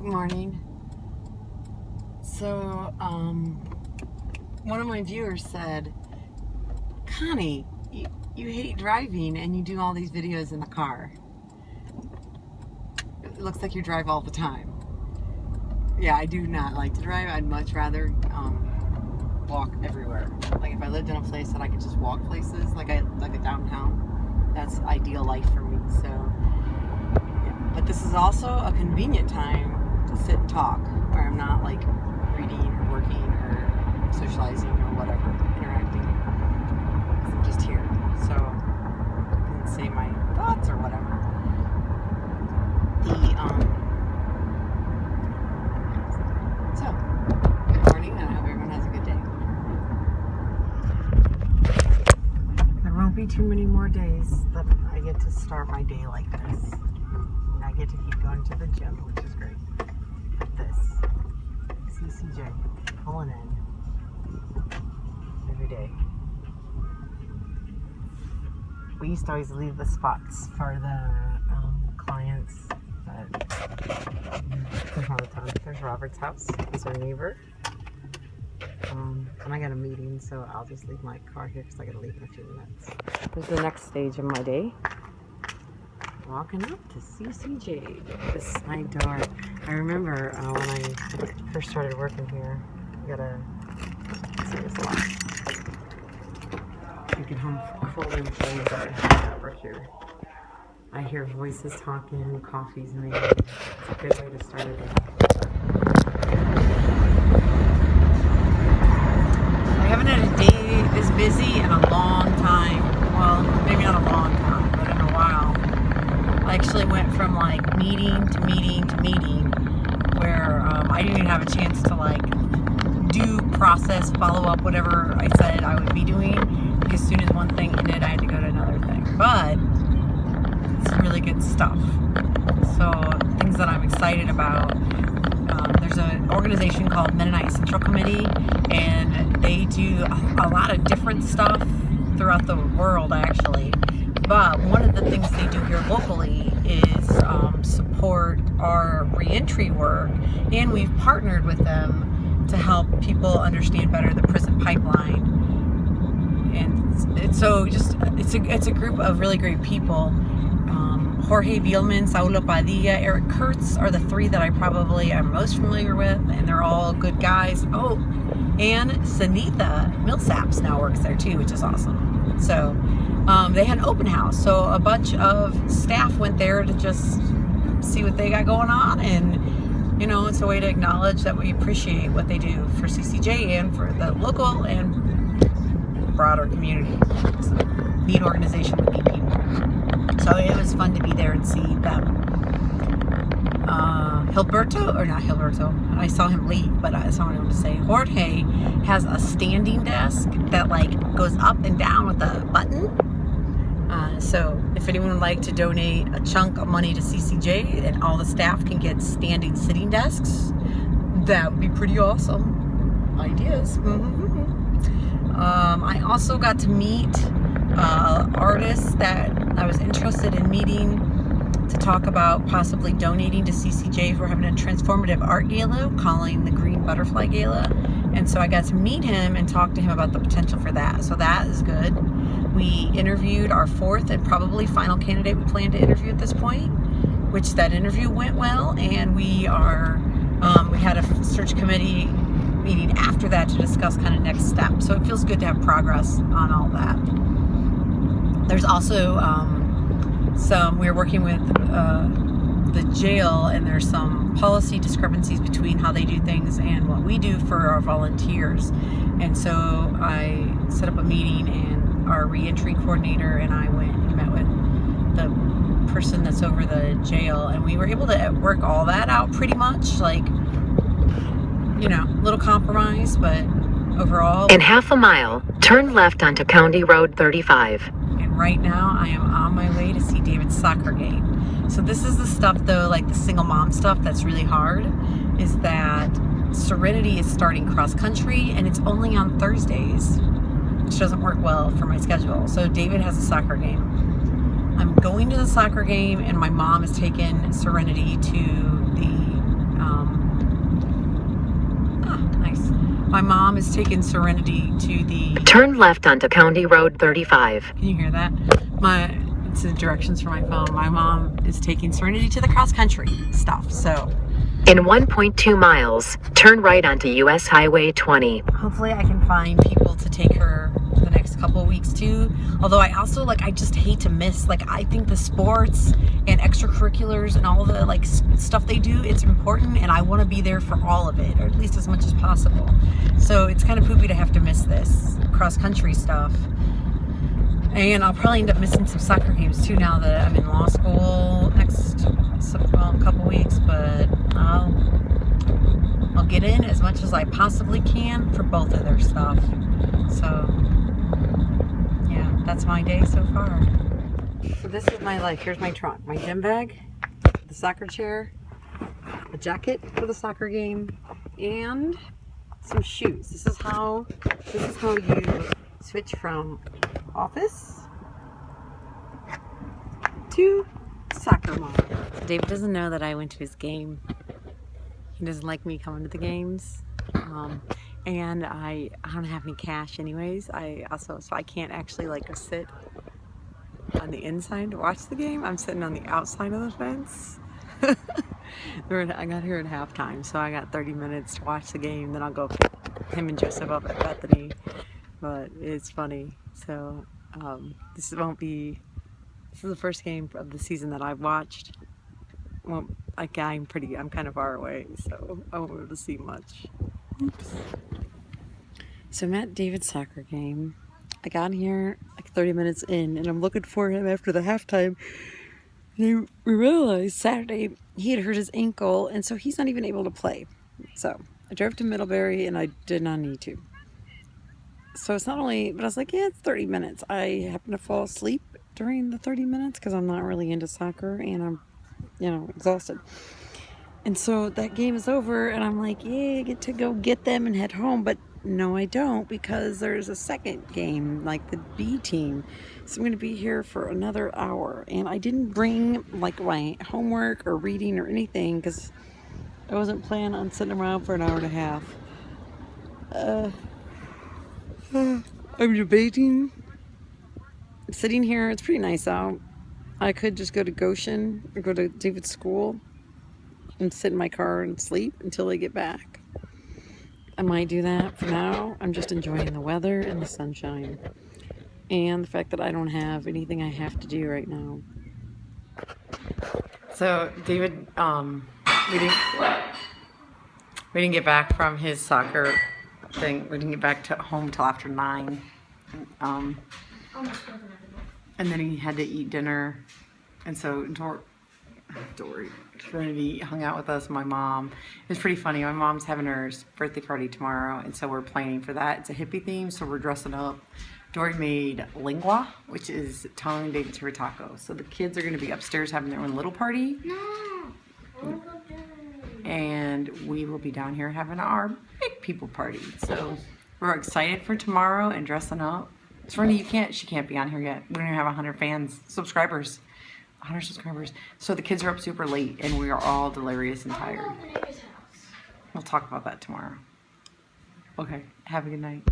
morning. So, one of my viewers said, Connie, you hate driving and you do all these videos in the car. It looks like you drive all the time. Yeah, I do not like to drive. I'd much rather walk everywhere. Like if I lived in a place that I could just walk places, like a downtown, that's ideal life for me. So, yeah. But this is also a convenient time to sit and talk, where I'm not like reading or working or socializing or whatever, interacting. Because I'm just here, so I can say my thoughts or whatever. So, good morning, and I hope everyone has a good day. There won't be too many more days that I get to start my day like this. And I get to keep going to the gym, which is great. Like this. CCJ. Pulling in. Every day. We used to always leave the spots for the clients. There's one of the time. There's Robert's house. He's our neighbor. And I got a meeting, so I'll just leave my car here because I gotta leave in a few minutes. Here's the next stage of my day. Walking up to CCJ. This side door. I remember when I first started working here. I gotta see this lock. You can home folding things that I have over here. I hear voices talking, coffee's made. It's a good way to start a day. I haven't had a day this busy in a long time. Well, maybe not a long time, but in a while. I actually went from like meeting to meeting to meeting where I didn't even have a chance to like do, process, follow up, whatever I said I would be doing. Because as soon as one thing ended, I had to go to another thing. But it's really good stuff. So things that I'm excited about. There's an organization called Mennonite Central Committee, and they do a lot of different stuff throughout the world actually. But one of the things they do here locally is support our reentry work, and we've partnered with them to help people understand better the prison pipeline. And it's a group of really great people. Jorge Vielman, Saulo Padilla, Eric Kurtz are the three that I probably am most familiar with, and they're all good guys. Oh, and Sanitha Millsaps now works there too, which is awesome. So they had an open house, so a bunch of staff went there to just see what they got going on, and you know, it's a way to acknowledge that we appreciate what they do for CCJ and for the local and broader community. It's a neat organization with neat people. So it was fun to be there and see them. I saw him leave, but that's not what I wanted to say. Jorge has a standing desk that like goes up and down with a button. So if anyone would like to donate a chunk of money to CCJ and all the staff can get standing sitting desks, that would be pretty awesome. Ideas. I also got to meet artists that I was interested in meeting to talk about possibly donating to CCJ. We're having a transformative art gala calling the Green Butterfly Gala, and so I got to meet him and talk to him about the potential for that. So that is good. We interviewed our fourth and probably final candidate we plan to interview at this point, which that interview went well, and we had a search committee meeting after that to discuss kind of next steps. So it feels good to have progress on all that. There's also we're working with the jail, and there's some policy discrepancies between how they do things and what we do for our volunteers. And so I set up a meeting, and our reentry coordinator and I went and met with the person that's over the jail, and we were able to work all that out pretty much, like, you know, a little compromise, but overall. In half a mile, turn left onto County Road 35. And right now I am on my way to see David's soccer game. So this is the stuff though, like the single mom stuff that's really hard, is that Serenity is starting cross country and it's only on Thursdays, which doesn't work well for my schedule. So David has a soccer game. I'm going to the soccer game, and my mom has taken Serenity to the Nice. My mom is taking Serenity to the... Turn left onto County Road 35. Can you hear that? It's the directions for my phone. My mom is taking Serenity to the cross country stuff, so... In 1.2 miles, turn right onto US Highway 20. Hopefully I can find people to take her the next couple of weeks too. Although I also, I just hate to miss, I think the sports and extracurriculars and all the, stuff they do, it's important, and I want to be there for all of it, or at least as much as possible. So it's kind of poopy to have to miss this cross-country stuff. And I'll probably end up missing some soccer games too now that I'm in law school next couple weeks, but I'll get in as much as I possibly can for both of their stuff. So yeah, that's my day so far. So this is my here's my trunk, my gym bag, the soccer chair, a jacket for the soccer game, and some shoes. This is how you switch from office to soccer mom. David doesn't know that I went to his game. He doesn't like me coming to the games. And I don't have any cash anyways. So I can't actually go sit on the inside to watch the game. I'm sitting on the outside of the fence. I got here at halftime, so I got 30 minutes to watch the game. Then I'll go pick him and Joseph up at Bethany. But it's funny. So this is the first game of the season that I've watched. Well, I'm kind of far away, so I won't be able to see much. Oops. So I'm at David's soccer game. I got here 30 minutes in, and I'm looking for him after the halftime. And we realized Saturday he had hurt his ankle, and so he's not even able to play. So I drove to Middlebury, and I did not need to. So it's not only, but I was like, yeah, it's 30 minutes. I happen to fall asleep during the 30 minutes because I'm not really into soccer, and I'm exhausted. And so that game is over, and I'm like, yeah, I get to go get them and head home. But no, I don't, because there's a second game, the B team. So I'm going to be here for another hour. And I didn't bring my homework or reading or anything because I wasn't planning on sitting around for an hour and a half. I'm debating. I'm sitting here. It's pretty nice out. I could just go to Goshen or go to David's school and sit in my car and sleep until I get back. I might do that. For now, I'm just enjoying the weather and the sunshine and the fact that I don't have anything I have to do right now. So David, we didn't get back from his soccer thing. We didn't get back to home till after 9. And then he had to eat dinner, and so Trinity hung out with us and my mom. It was pretty funny. My mom's having her birthday party tomorrow, and so we're planning for that. It's a hippie theme, so we're dressing up. Dory made lingua, which is tongue David's favorite taco. So the kids are going to be upstairs having their own little party. No. And we will be down here having our big people party. So we're excited for tomorrow and dressing up. Serenity, she can't be on here yet. We don't even have 100 subscribers. 100 subscribers. So the kids are up super late, and we are all delirious and tired. We'll talk about that tomorrow. Okay, have a good night.